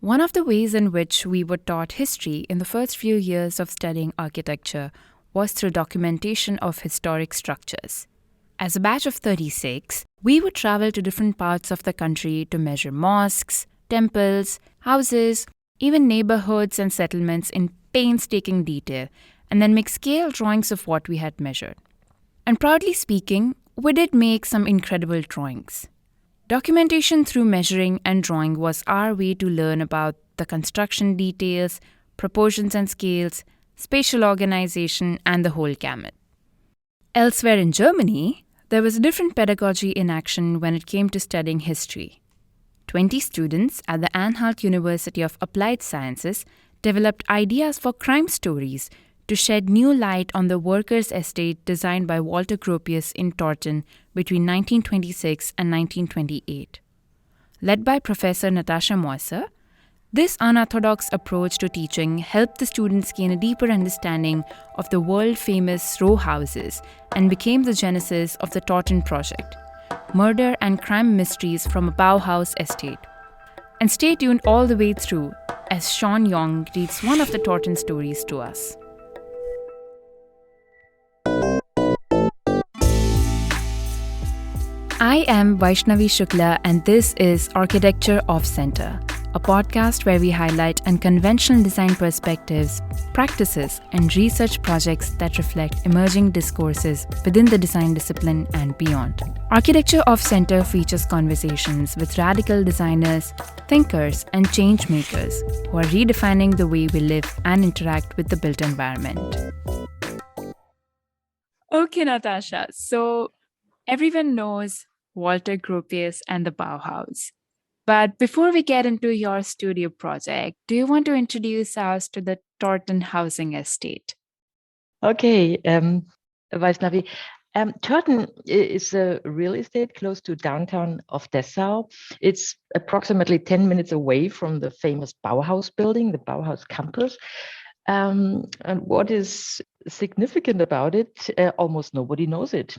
One of the ways in which we were taught history in the first few years of studying architecture was through documentation of historic structures. As a batch of 36, we would travel to different parts of the country to measure mosques, temples, houses, even neighborhoods and settlements in painstaking detail, and then make scale drawings of what we had measured. And proudly speaking, we did make some incredible drawings. Documentation through measuring and drawing was our way to learn about the construction details, proportions and scales, spatial organization, and the whole gamut. Elsewhere in Germany, there was a different pedagogy in action when it came to studying history. 20 students at the Anhalt University of Applied Sciences developed ideas for crime stories to shed new light on the workers' estate designed by Walter Gropius in Törten between 1926 and 1928. Led by Professor Natascha Meuser, this unorthodox approach to teaching helped the students gain a deeper understanding of the world-famous row houses and became the genesis of the Törten Project, murder and crime mysteries from a Bauhaus Estate. And stay tuned all the way through as Sean Young reads one of the Törten stories to us. I am Vaissnavi Shukl, and this is Architecture Off-Center, a podcast where we highlight unconventional design perspectives, practices, and research projects that reflect emerging discourses within the design discipline and beyond. Architecture Off-Center features conversations with radical designers, thinkers, and change makers who are redefining the way we live and interact with the built environment. Okay, Natascha. So everyone knows Walter Gropius and the Bauhaus. But before we get into your studio project, do you want to introduce us to the Törten housing estate? Okay, Vaissnavi. Törten is a real estate close to downtown of Dessau. It's approximately 10 minutes away from the famous Bauhaus building, the Bauhaus campus. And what is significant about it, almost nobody knows it,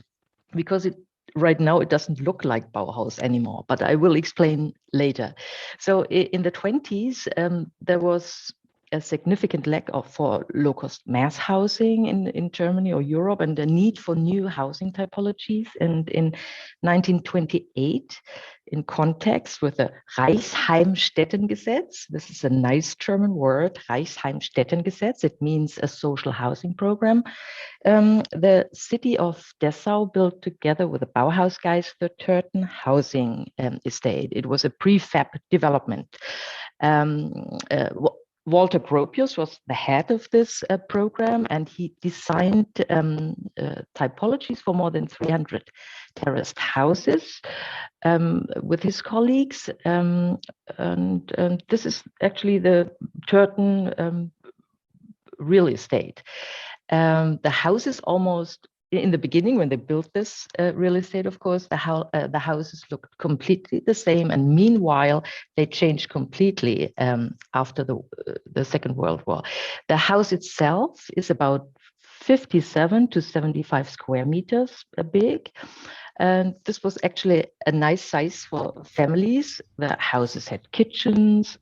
because right now it doesn't look like Bauhaus anymore, but I will explain later. So in the 20s, there was a significant lack for low-cost mass housing in Germany or Europe, and the need for new housing typologies. And in 1928, in context with the Reichsheimstättengesetz, this is a nice German word, Reichsheimstättengesetz, it means a social housing program. The city of Dessau built together with the Bauhaus guys the Törten housing estate. It was a prefab development. Walter Gropius was the head of this program, and he designed typologies for more than 300 terraced houses with his colleagues. And this is actually the Törten real estate. The houses almost, in the beginning, when they built this real estate, of course, the houses looked completely the same. And meanwhile, they changed completely after the Second World War. The house itself is about 57 to 75 square meters big. And this was actually a nice size for families. The houses had kitchens,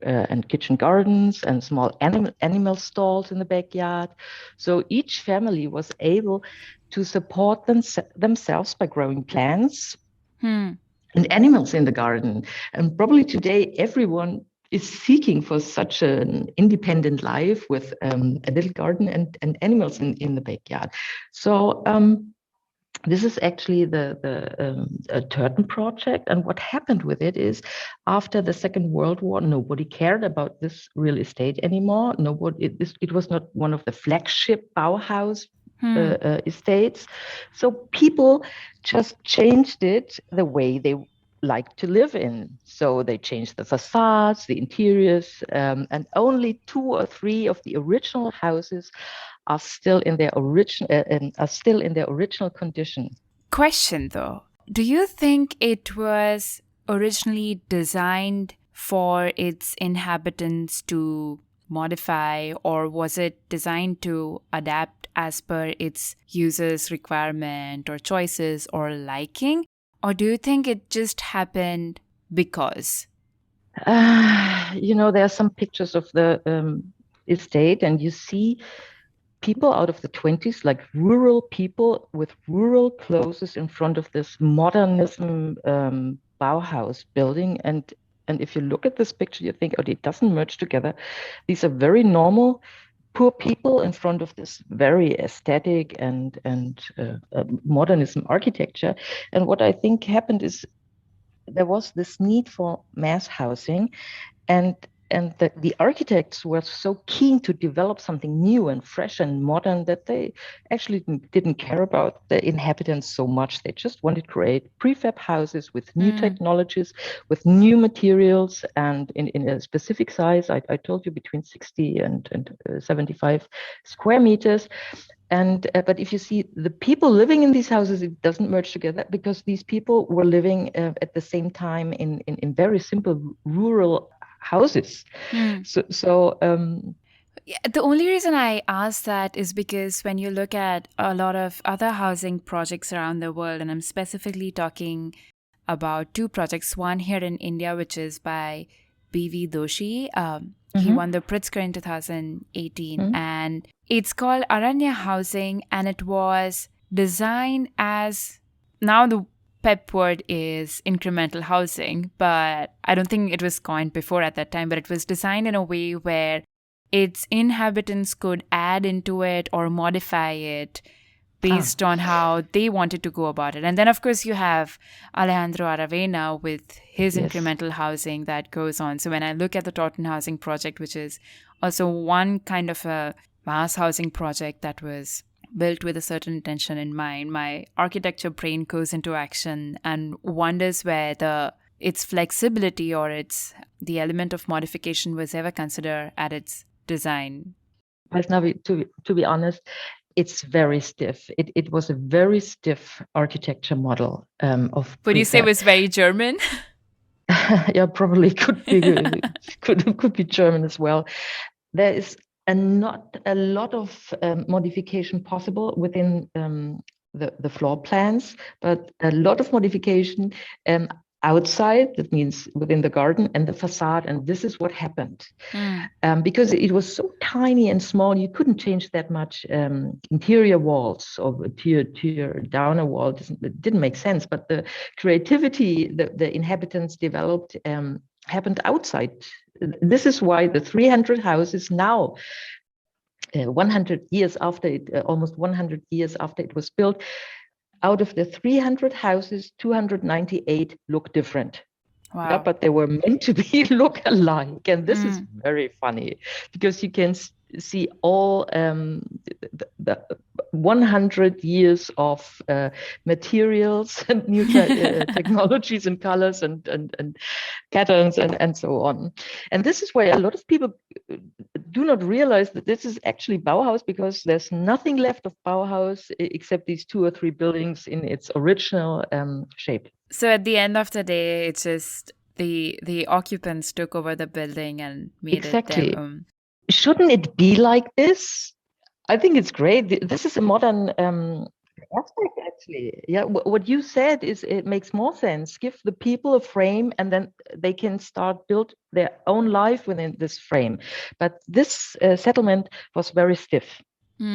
and kitchen gardens and small animal stalls in the backyard. So each family was able to support themselves by growing plants and animals in the garden. And probably today, everyone is seeking for such an independent life with a little garden and animals in the backyard. So this is actually the Törten Project, and what happened with it is, after the Second World War, nobody cared about this real estate anymore. It was not one of the flagship Bauhaus estates, so people just changed it the way they like to live in. So they changed the facades, the interiors, and only 2 or 3 of the original houses are still in their original condition. Question though, do you think it was originally designed for its inhabitants to modify, or was it designed to adapt as per its users' requirement or choices or liking? Or do you think it just happened because? there are some pictures of the estate, and you see people out of the 20s, like rural people with rural clothes in front of this modernism Bauhaus building. And if you look at this picture, you think, oh, it doesn't merge together. These are very normal, poor people in front of this very aesthetic and modernism architecture. And what I think happened is there was this need for mass housing, and the architects were so keen to develop something new and fresh and modern that they actually didn't care about the inhabitants so much. They just wanted to create prefab houses with new technologies, with new materials, and in a specific size. I told you between 60 and 75 square meters. And but if you see the people living in these houses, it doesn't merge together, because these people were living at the same time in very simple rural houses. The only reason I ask that is because when you look at a lot of other housing projects around the world, and I'm specifically talking about two projects, one here in India, which is by B.V. Doshi. He won the Pritzker in 2018, and it's called Aranya Housing, and it was designed as, now the PEP word is incremental housing, but I don't think it was coined before at that time, but it was designed in a way where its inhabitants could add into it or modify it based on how they wanted to go about it. And then, of course, you have Alejandro Aravena with his incremental housing that goes on. So when I look at the Törten Housing Project, which is also one kind of a mass housing project that was built with a certain intention in mind, my architecture brain goes into action and wonders where its flexibility or the element of modification was ever considered at its design. Vaissnavi, to be honest, it's very stiff. It was a very stiff architecture model of. Would you say it was very German? Yeah, probably could be German as well. There is not a lot of modification possible within the floor plans, but a lot of modification outside, that means within the garden and the facade. And this is what happened. Because it was so tiny and small, you couldn't change that much interior walls or tear down a wall. It didn't make sense. But the creativity the inhabitants developed happened outside. This is why the 300 houses now, 100 years after it, almost 100 years after it was built, out of the 300 houses, 298 look different. Wow. Yeah, but they were meant to look alike. And this is very funny, because you can see all the 100 years of materials and new technologies and colors and patterns and so on. And this is why a lot of people do not realize that this is actually Bauhaus, because there's nothing left of Bauhaus except these 2 or 3 buildings in its original shape. So at the end of the day, it's just the occupants took over the building and made it their own. Shouldn't it be like this? I think it's great. This is a modern aspect, actually. Yeah, what you said it makes more sense. Give the people a frame, and then they can start build their own life within this frame. But this settlement was very stiff.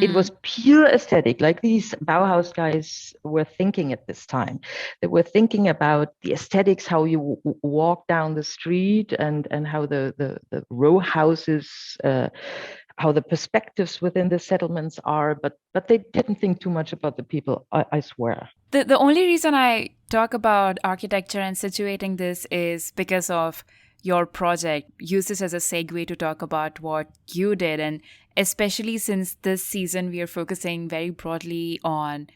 It was pure aesthetic, like these Bauhaus guys were thinking at this time. They were thinking about the aesthetics, how you walk down the street, and how the row houses, how the perspectives within the settlements are, but they didn't think too much about the people, I swear. The only reason I talk about architecture and situating this is because of your project. Use this as a segue to talk about what you did, and especially since this season we are focusing very broadly on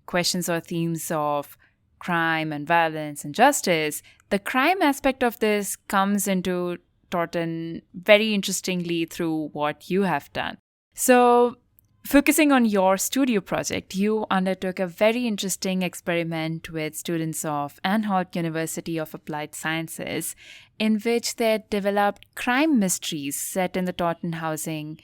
questions or themes of crime and violence and justice. The crime aspect of this comes into Törten very interestingly through what you have done. So, focusing on your studio project, you undertook a very interesting experiment with students of Anhalt University of Applied Sciences, in which they developed crime mysteries set in the Törten housing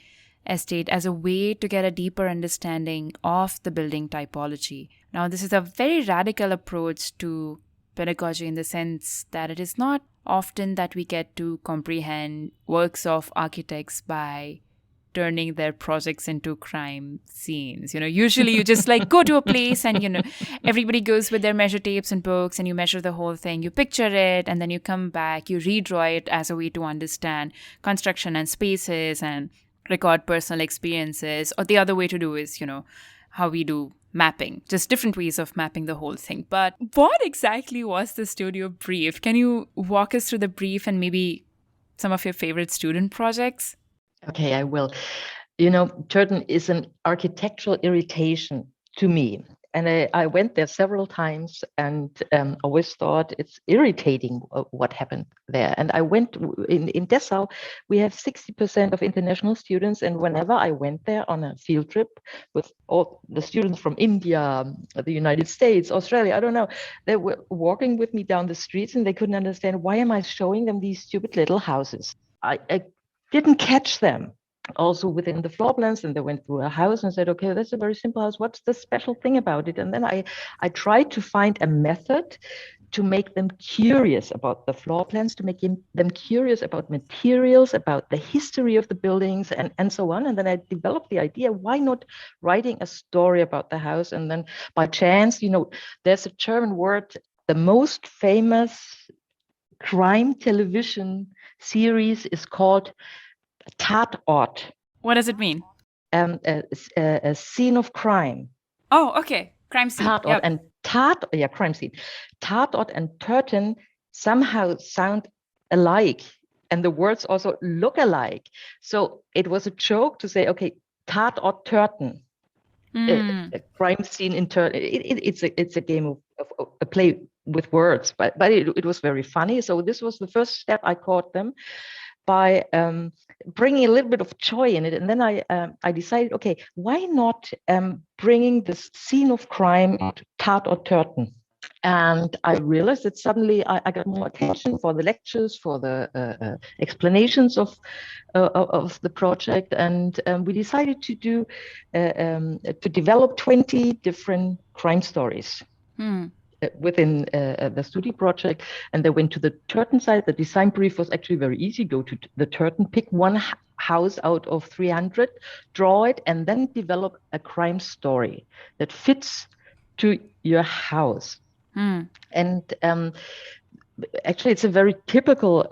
estate as a way to get a deeper understanding of the building typology. Now, this is a very radical approach to pedagogy in the sense that it is not often that we get to comprehend works of architects by turning their projects into crime scenes. Usually you just like go to a place and, everybody goes with their measure tapes and books and you measure the whole thing. You picture it and then you come back, you redraw it as a way to understand construction and spaces and record personal experiences. Or the other way to do is, how we do mapping, just different ways of mapping the whole thing. But what exactly was the studio brief? Can you walk us through the brief and maybe some of your favorite student projects? Okay, I will. Törten is an architectural irritation to me. And I went there several times and always thought it's irritating what happened there. And I went in Dessau, we have 60% of international students. And whenever I went there on a field trip with all the students from India, the United States, Australia, I don't know, they were walking with me down the streets and they couldn't understand, why am I showing them these stupid little houses? I didn't catch them. Also within the floor plans, and they went through a house and said, okay, that's a very simple house. What's the special thing about it? And then I tried to find a method to make them curious about the floor plans, to make them curious about materials, about the history of the buildings, and so on. And then I developed the idea, why not writing a story about the house? And then by chance, there's a German word, the most famous crime television series is called Tatort. What does it mean? A scene of crime. Oh, okay. Crime scene. Tatort. Yep. And crime scene. Tatort and Törten somehow sound alike, and the words also look alike. So it was a joke to say, okay, Tatort Törten, a crime scene in Törten. It's a game of a play with words, but it was very funny. So this was the first step I caught them by bringing a little bit of joy in it. And then I decided, okay, why not bringing this scene of crime to Tatort Törten? And I realized that suddenly I got more attention for the lectures, for the explanations of the project. And we decided to develop 20 different crime stories. Within the study project, and they went to the Törten side. The design brief was actually very easy. Go to the Törten, pick one house out of 300, draw it, and then develop a crime story that fits to your house. And actually, it's a very typical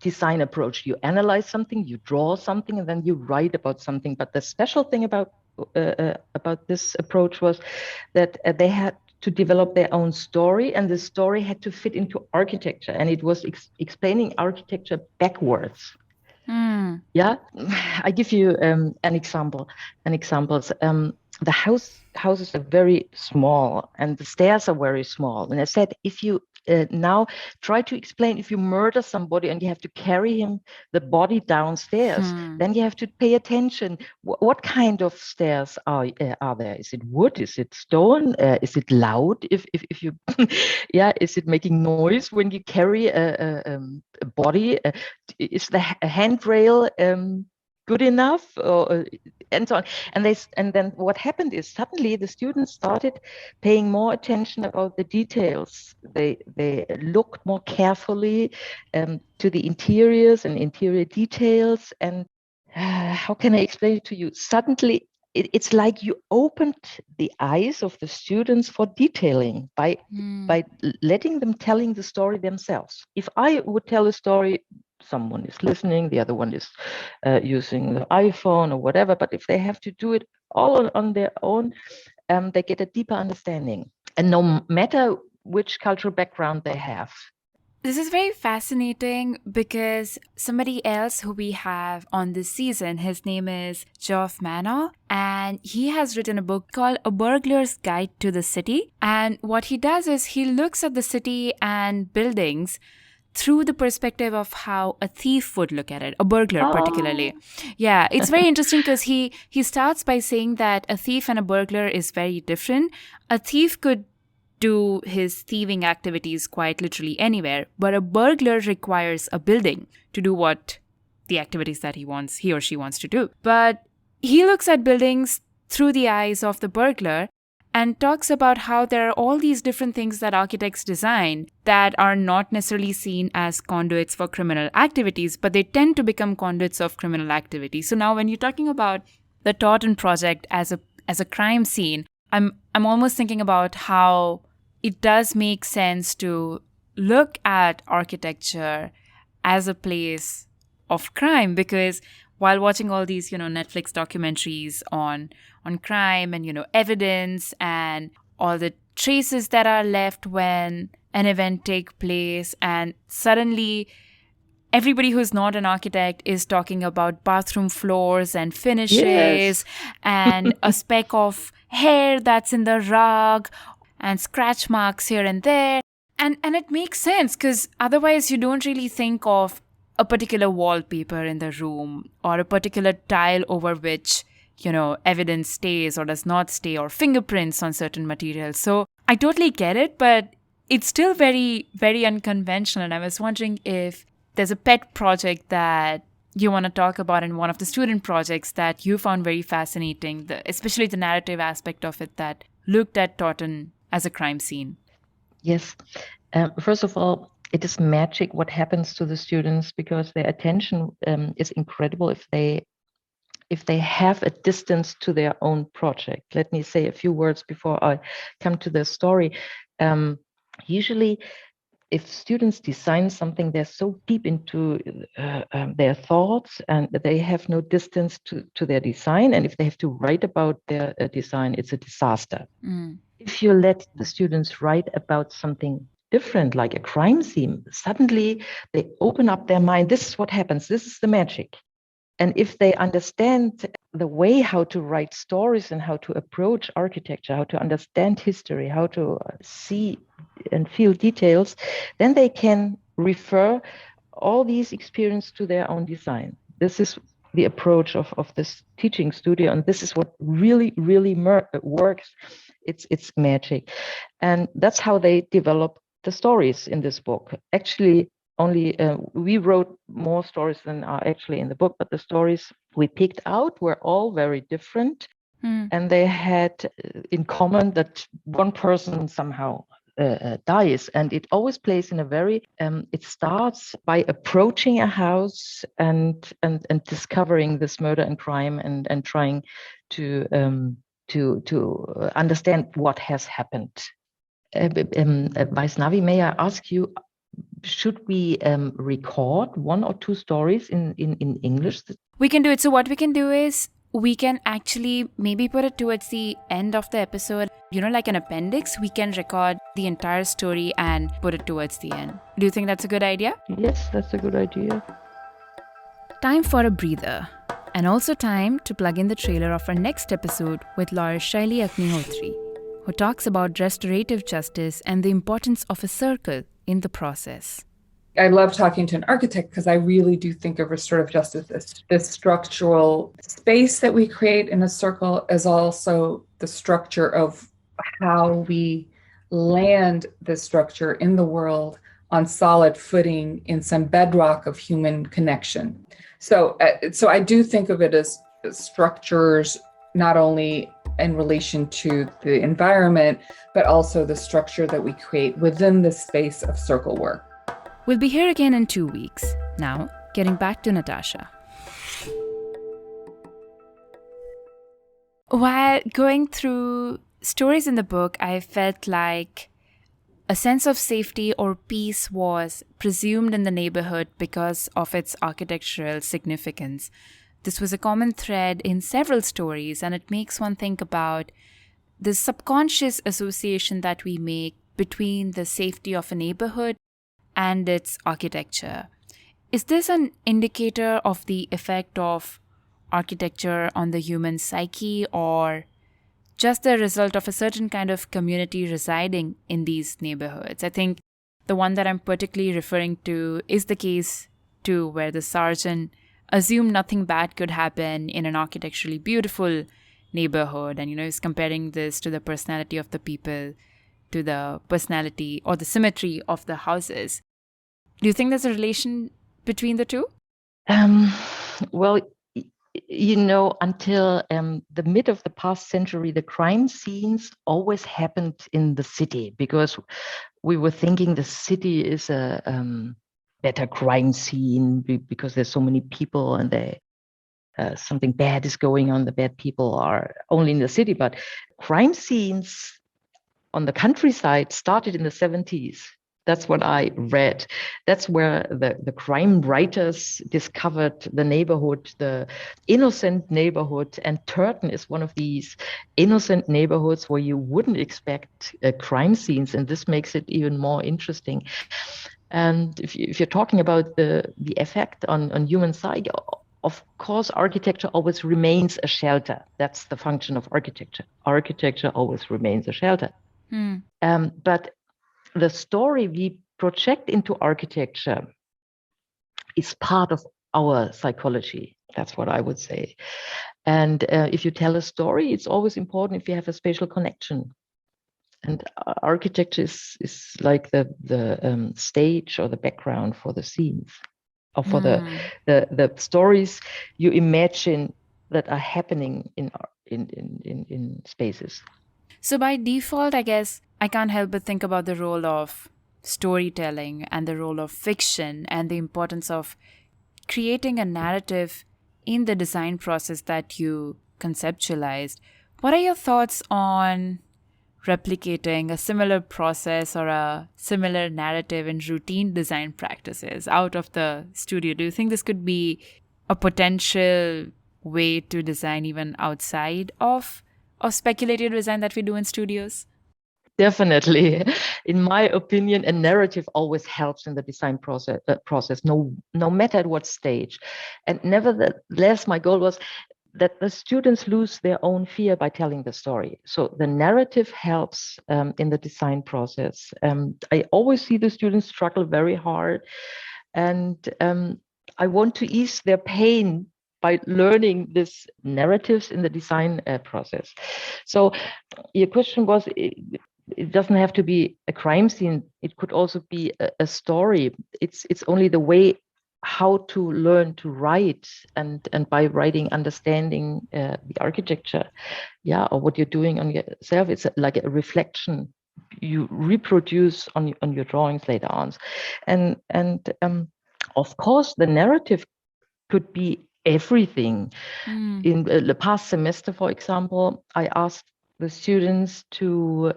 design approach. You analyze something, you draw something, and then you write about something. But the special thing about this approach was that they had to develop their own story, and the story had to fit into architecture, and it was explaining architecture backwards. Yeah, I give you an example. The houses are very small, and the stairs are very small. And I said, if you now try to explain, if you murder somebody and you have to carry the body downstairs, then you have to pay attention. What kind of stairs are there? Is it wood? Is it stone? Is it loud? If you, is it making noise when you carry a body? Is the handrail good enough, and so on? And then what happened is suddenly the students started paying more attention about the details. They looked more carefully to the interiors and interior details. And how can I explain it to you? Suddenly, it's like you opened the eyes of the students for detailing by letting them telling the story themselves. If I would tell a story, someone is listening, the other one is using the iPhone or whatever. But if they have to do it all on their own, they get a deeper understanding. And no matter which cultural background they have. This is very fascinating because somebody else who we have on this season, his name is Geoff Manor, and he has written a book called A Burglar's Guide to the City. And what he does is he looks at the city and buildings through the perspective of how a thief would look at it, a burglar particularly. Yeah, it's very interesting because he starts by saying that a thief and a burglar is very different. A thief could do his thieving activities quite literally anywhere, but a burglar requires a building to do what the activities that he or she wants to do. But he looks at buildings through the eyes of the burglar, and talks about how there are all these different things that architects design that are not necessarily seen as conduits for criminal activities, but they tend to become conduits of criminal activity. So now when you're talking about the Törten Project as a crime scene, I'm almost thinking about how it does make sense to look at architecture as a place of crime, because while watching all these, Netflix documentaries on crime and, evidence and all the traces that are left when an event take place, and suddenly everybody who's not an architect is talking about bathroom floors and finishes, Yes. and a speck of hair that's in the rug and scratch marks here and there. And it makes sense, because otherwise you don't really think of a particular wallpaper in the room or a particular tile over which, evidence stays or does not stay, or fingerprints on certain materials. So I totally get it, but it's still very, very unconventional. And I was wondering if there's a pet project that you want to talk about in one of the student projects that you found very fascinating, especially the narrative aspect of it that looked at Törten as a crime scene. Yes. First of all, it is magic what happens to the students, because their attention is incredible if they have a distance to their own project. Let me say a few words before I come to the story. Usually, if students design something, they're so deep into their thoughts, and they have no distance to their design. And if they have to write about their design, it's a disaster. If you let the students write about something different, like a crime scene, suddenly they open up their mind. This is what happens. This is the magic. And if they understand the way how to write stories and how to approach architecture, how to understand history, how to see and feel details, then they can refer all these experiences to their own design. This is the approach of this teaching studio, and this is what really, really works. It's magic. And that's how they develop the stories in this book. Actually, only we wrote more stories than are actually in the book, but the stories we picked out were all very different. And they had in common that one person somehow dies, and it always plays in a very it starts by approaching a house and discovering this murder and crime, and trying to understand what has happened. Vaissnavi, may I ask you, should we record one or two stories in English? We can do it. So what we can do is we can actually maybe put it towards the end of the episode, like an appendix. We can record the entire story and put it towards the end. Do you think that's a good idea? Yes, that's a good idea. Time for a breather. And also time to plug in the trailer of our next episode with lawyer Shaili Agnihotri, who talks about restorative justice and the importance of a circle in the process. I love talking to an architect because I really do think of restorative justice as this structural space that we create in a circle, as also the structure of how we land this structure in the world on solid footing in some bedrock of human connection. So I do think of it as structures, not only in relation to the environment, but also the structure that we create within the space of circle work. We'll be here again in 2 weeks. Now, getting back to Natascha. While going through stories in the book, I felt like a sense of safety or peace was presumed in the neighborhood because of its architectural significance. This was a common thread in several stories, and it makes one think about the subconscious association that we make between the safety of a neighborhood and its architecture. Is this an indicator of the effect of architecture on the human psyche, or just the result of a certain kind of community residing in these neighborhoods? I think the one that I'm particularly referring to is the case too, where the sergeant assumed nothing bad could happen in an architecturally beautiful neighborhood, and is comparing this to the personality of the people, to the personality or the symmetry of the houses. Do you think there's a relation between the two? Well, Until the mid of the past century, the crime scenes always happened in the city because we were thinking the city is a better crime scene because there's so many people and something bad is going on. The bad people are only in the city, but crime scenes on the countryside started in the 70s. That's what I read. That's where the crime writers discovered the neighborhood, the innocent neighborhood. And Törten is one of these innocent neighborhoods where you wouldn't expect crime scenes. And this makes it even more interesting. And if you're talking about the effect on human psyche, of course, architecture always remains a shelter. That's the function of architecture. Architecture always remains a shelter. But the story we project into architecture is part of our psychology. That's what I would say. And if you tell a story, it's always important if you have a spatial connection. And architecture is like the stage or the background for the scenes, or for the stories you imagine that are happening in spaces. So by default, I guess I can't help but think about the role of storytelling and the role of fiction and the importance of creating a narrative in the design process that you conceptualized. What are your thoughts on replicating a similar process or a similar narrative in routine design practices out of the studio? Do you think this could be a potential way to design even outside of speculative design that we do in studios? Definitely. In my opinion, a narrative always helps in the design process, no matter at what stage. And nevertheless, my goal was that the students lose their own fear by telling the story. So the narrative helps in the design process. I always see the students struggle very hard, and I want to ease their pain by learning these narratives in the design process. So your question was, it doesn't have to be a crime scene. It could also be a story. It's only the way how to learn to write, and by writing, understanding the architecture, or what you're doing on yourself. It's like a reflection you reproduce on your drawings later on, and of course the narrative could be everything. In the past semester, for example, I asked the students to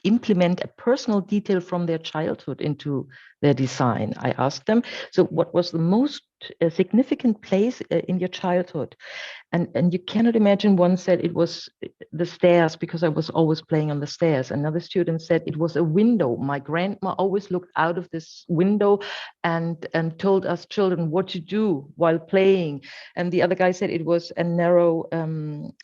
implement a personal detail from their childhood into their design. I asked them, so what was the most significant place in your childhood? And you cannot imagine. One said it was the stairs because I was always playing on the stairs. Another student said it was a window. My grandma always looked out of this window and told us children what to do while playing. And the other guy said it was a narrow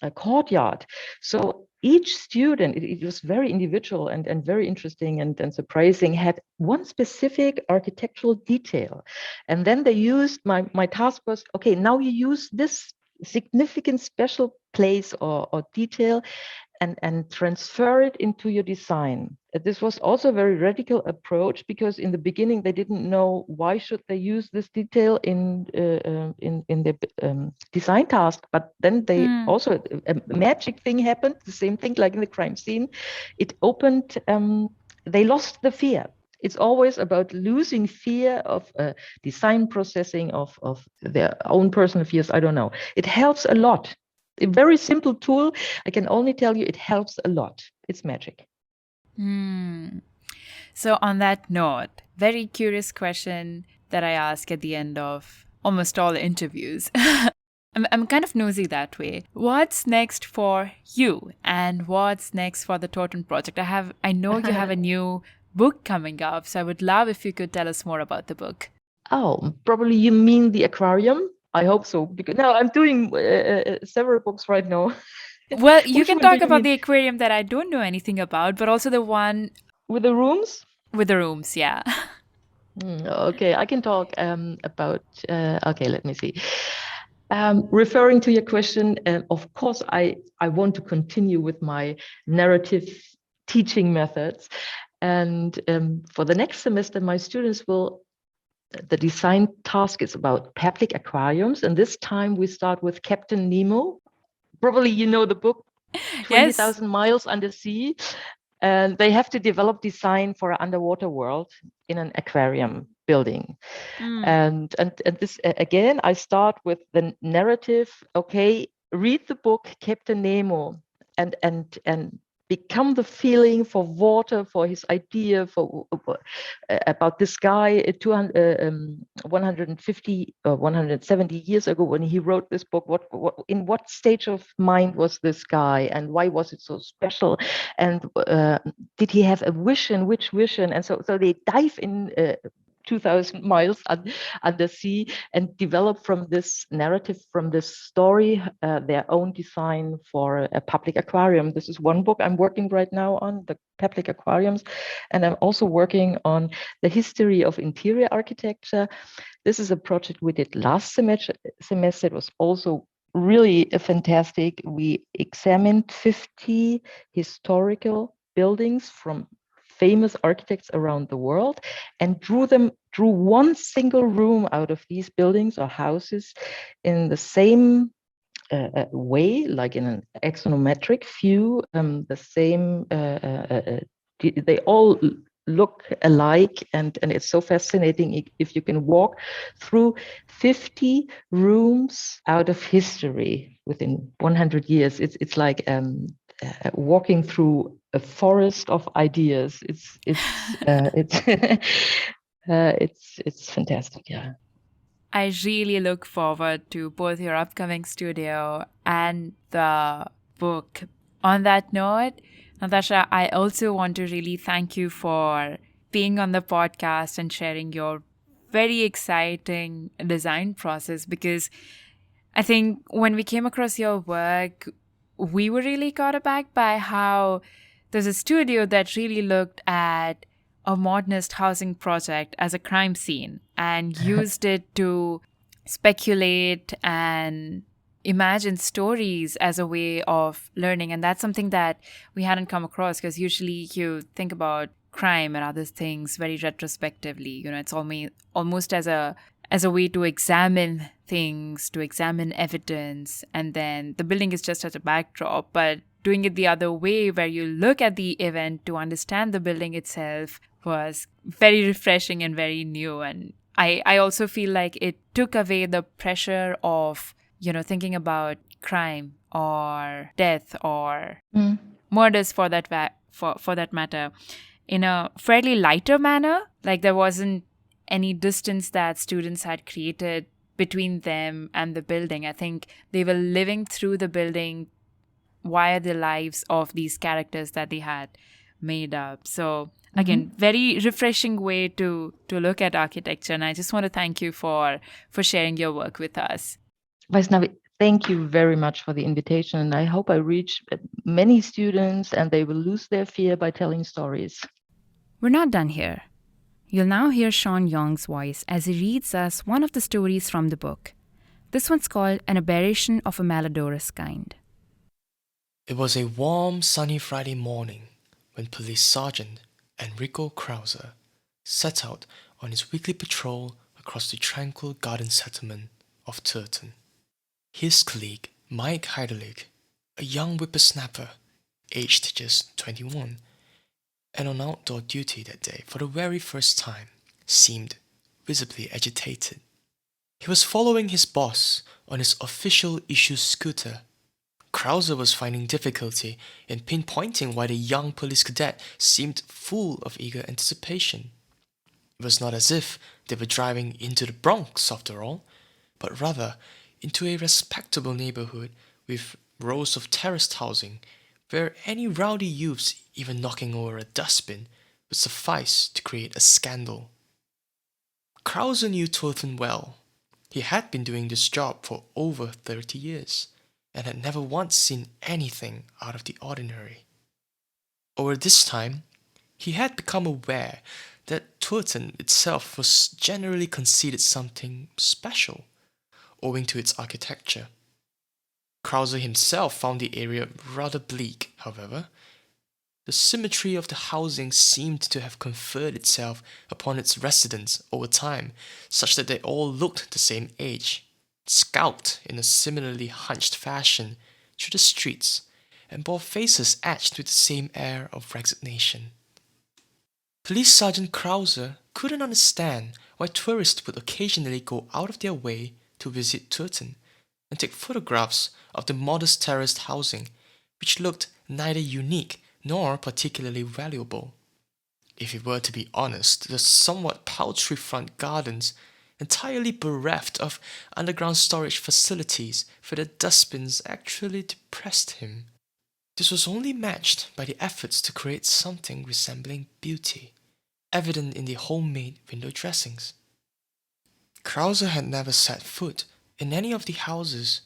a courtyard. So each student, it was very individual and very interesting and surprising, had one specific architectural detail. And then they used, my task was, okay, now you use this significant special place or detail and transfer it into your design. This was also a very radical approach, because in the beginning they didn't know why should they use this detail in the design task. But then they also, a magic thing happened, the same thing like in the crime scene. It opened, they lost the fear. It's always about losing fear of design processing, of their own personal fears. I don't know. It helps a lot. A very simple tool. I can only tell you it helps a lot. It's magic. So on that note, very curious question that I ask at the end of almost all interviews. I'm kind of nosy that way. What's next for you, and what's next for the Törten Project? I know you have a new book coming up, so I would love if you could tell us more about the book. Oh, probably you mean the aquarium? I hope so, because now I'm doing several books right now. Well, you can talk about the aquarium that I don't know anything about, but also the one with the rooms. With the rooms, yeah. Okay, I can talk about. Okay, let me see. Referring to your question, of course, I want to continue with my narrative teaching methods, and for the next semester, my students will the design task is about public aquariums. And this time we start with Captain Nemo. Probably you know the book, Yes. 20,000 Miles Under Sea. And they have to develop design for an underwater world in an aquarium building. And this again, I start with the narrative. Okay, read the book Captain Nemo, and become the feeling for water, for his idea, for about this guy 150 or 170 years ago when he wrote this book. In what stage of mind was this guy, and why was it so special? And did he have a vision? Which vision? And so they dive in 2,000 miles under sea and develop from this narrative, from this story, their own design for a public aquarium. This is one book I'm working right now on, the public aquariums. And I'm also working on the history of interior architecture. This is a project we did last semester. It was also really fantastic. We examined 50 historical buildings from famous architects around the world and drew one single room out of these buildings or houses in the same way, like in an axonometric view. The same, they all look alike, and it's so fascinating if you can walk through 50 rooms out of history within 100 years. It's like walking through a forest of ideas. It's fantastic. Yeah. I really look forward to both your upcoming studio and the book. On that note, Natascha, I also want to really thank you for being on the podcast and sharing your very exciting design process, because I think when we came across your work, we were really caught aback by how there's a studio that really looked at a modernist housing project as a crime scene and used it to speculate and imagine stories as a way of learning. And that's something that we hadn't come across, because usually you think about crime and other things very retrospectively. You know, it's almost as a way to examine things, to examine evidence, and then the building is just as a backdrop. But doing it the other way, where you look at the event to understand the building itself, was very refreshing and very new. And I also feel like it took away the pressure of, thinking about crime or death or murders for that matter in a fairly lighter manner. Like there wasn't any distance that students had created between them and the building. I think they were living through the building via the lives of these characters that they had made up. So again, very refreshing way to look at architecture. And I just want to thank you for sharing your work with us. Vaissnavi, thank you very much for the invitation. And I hope I reach many students and they will lose their fear by telling stories. We're not done here. You'll now hear Sean Young's voice as he reads us one of the stories from the book. This one's called An Aberration of a Malodorous Kind. It was a warm, sunny Friday morning when Police Sergeant Enrico Krauser set out on his weekly patrol across the tranquil garden settlement of Törten. His colleague, Mike Heiderlich, a young whippersnapper, aged just 21, and on outdoor duty that day for the very first time, seemed visibly agitated. He was following his boss on his official issue scooter. Krauser was finding difficulty in pinpointing why the young police cadet seemed full of eager anticipation. It was not as if they were driving into the Bronx after all, but rather into a respectable neighborhood with rows of terraced housing where any rowdy youths even knocking over a dustbin would suffice to create a scandal. Krauser knew Törten well. He had been doing this job for over 30 years and had never once seen anything out of the ordinary. Over this time, he had become aware that Törten itself was generally considered something special, owing to its architecture. Krauser himself found the area rather bleak, however, The symmetry of the housing seemed to have conferred itself upon its residents over time, such that they all looked the same age, scalped in a similarly hunched fashion through the streets, and bore faces etched with the same air of resignation. Police Sergeant Krauser couldn't understand why tourists would occasionally go out of their way to visit Törten and take photographs of the modest terraced housing, which looked neither unique nor particularly valuable. If he were to be honest, the somewhat paltry front gardens, entirely bereft of underground storage facilities for the dustbins, actually depressed him. This was only matched by the efforts to create something resembling beauty, evident in the homemade window dressings. Krauser had never set foot in any of the houses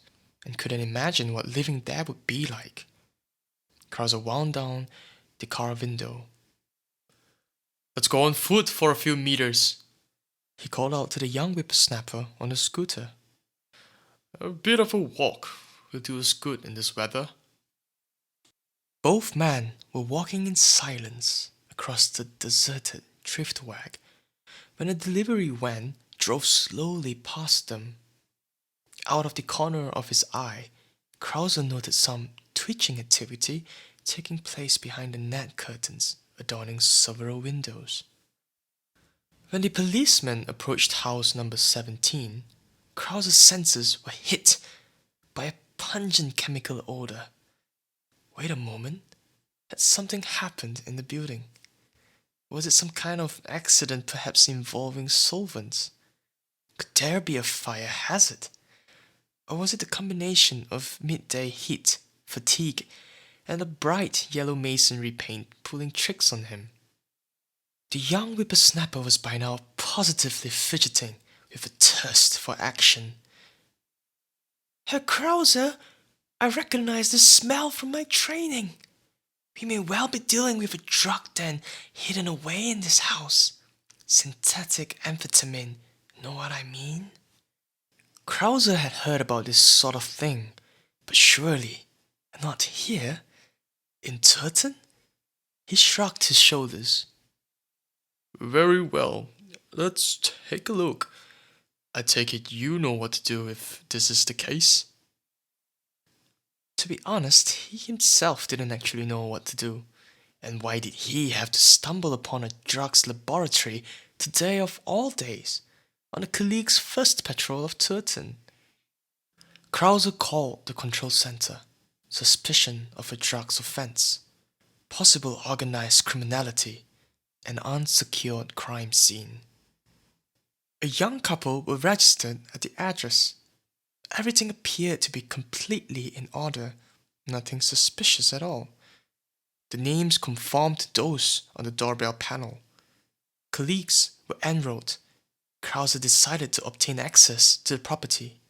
and couldn't imagine what living there would be like. Krauser wound down the car window. "Let's go on foot for a few meters," he called out to the young whippersnapper on the scooter. "A bit of a walk will do us good in this weather." Both men were walking in silence across the deserted driftweg when a delivery van drove slowly past them. Out of the corner of his eye, Krauser noted some twitching activity taking place behind the net curtains adorning several windows. When the policeman approached house number 17, Krauser's senses were hit by a pungent chemical odor. Wait a moment, had something happened in the building? Was it some kind of accident, perhaps involving solvents? Could there be a fire hazard? Or was it the combination of midday heat, fatigue, and the bright yellow masonry paint pulling tricks on him? The young whippersnapper was by now positively fidgeting with a thirst for action. "Herr Krauser, I recognize the smell from my training. We may well be dealing with a drug den hidden away in this house. Synthetic amphetamine, know what I mean?" Krauser had heard about this sort of thing, but surely not here, in Törten? He shrugged his shoulders. "Very well, let's take a look. I take it you know what to do if this is the case." To be honest, he himself didn't actually know what to do. And why did he have to stumble upon a drugs laboratory today of all days, on a colleague's first patrol of Törten? Krauser called the control center. Suspicion of a drugs offense, possible organized criminality, an unsecured crime scene. A young couple were registered at the address. Everything appeared to be completely in order, nothing suspicious at all. The names conformed to those on the doorbell panel. Colleagues were enrolled. Krauser decided to obtain access to the property.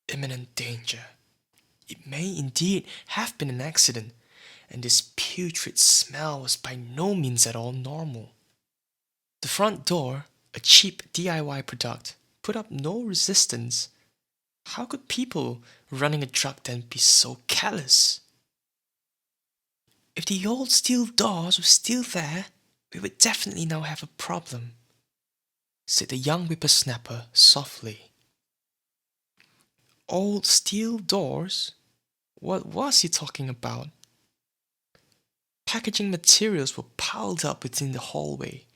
Imminent danger. It may indeed have been an accident, and this putrid smell was by no means at all normal. The front door, a cheap DIY product, put up no resistance. How could people running a drug den be so callous? "If the old steel doors were still there, we would definitely now have a problem," said the young whippersnapper softly. Old steel doors? What was he talking about? Packaging materials were piled up within the hallway.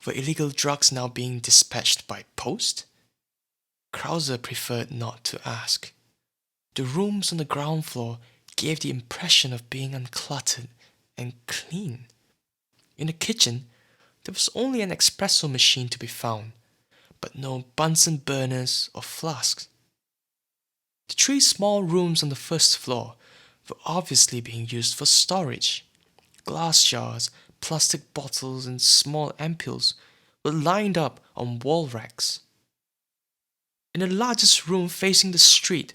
Were illegal drugs now being dispatched by post? Krauser preferred not to ask. The rooms on the ground floor gave the impression of being uncluttered and clean. In the kitchen, there was only an espresso machine to be found, but no Bunsen burners or flasks. The 3 small rooms on the first floor were obviously being used for storage. Glass jars, plastic bottles, and small ampoules were lined up on wall racks. In the largest room facing the street,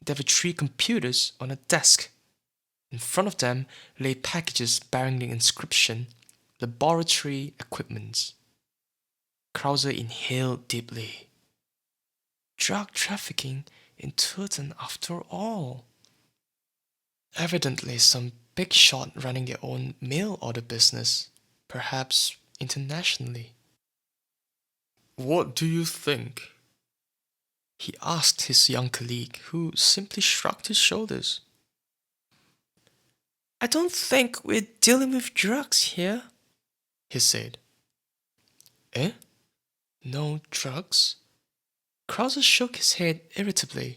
there were 3 computers on a desk. In front of them lay packages bearing the inscription, "Laboratory Equipments." Krauser inhaled deeply. Drug trafficking in Törten after all. Evidently some big shot running their own mail order business, perhaps internationally. "What do you think?" he asked his young colleague, who simply shrugged his shoulders. "I don't think we're dealing with drugs here," he said. "Eh? No drugs?" Krauser shook his head irritably.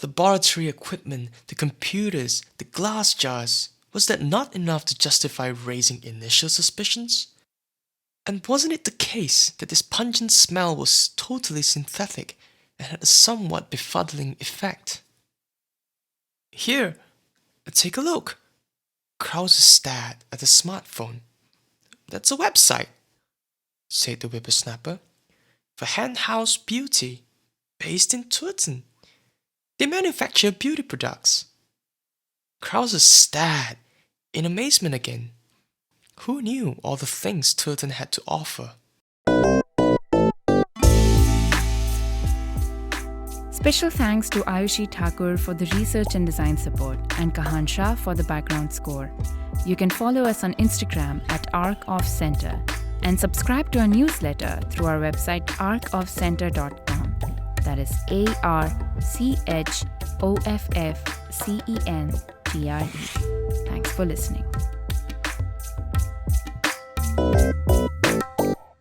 Laboratory equipment, the computers, the glass jars, was that not enough to justify raising initial suspicions? And wasn't it the case that this pungent smell was totally synthetic and had a somewhat befuddling effect? "Here, take a look." Krauser stared at the smartphone. "That's a website," said the whippersnapper, "for Henhouse Beauty, based in Törten. They manufacture beauty products." Krauser stared in amazement again. Who knew all the things Törten had to offer? Special thanks to Ayushi Thakur for the research and design support and Kahan Shah for the background score. You can follow us on Instagram at arcofcenter and subscribe to our newsletter through our website arcofcenter.com. That is ARCHOFFCENTRE. Thanks for listening.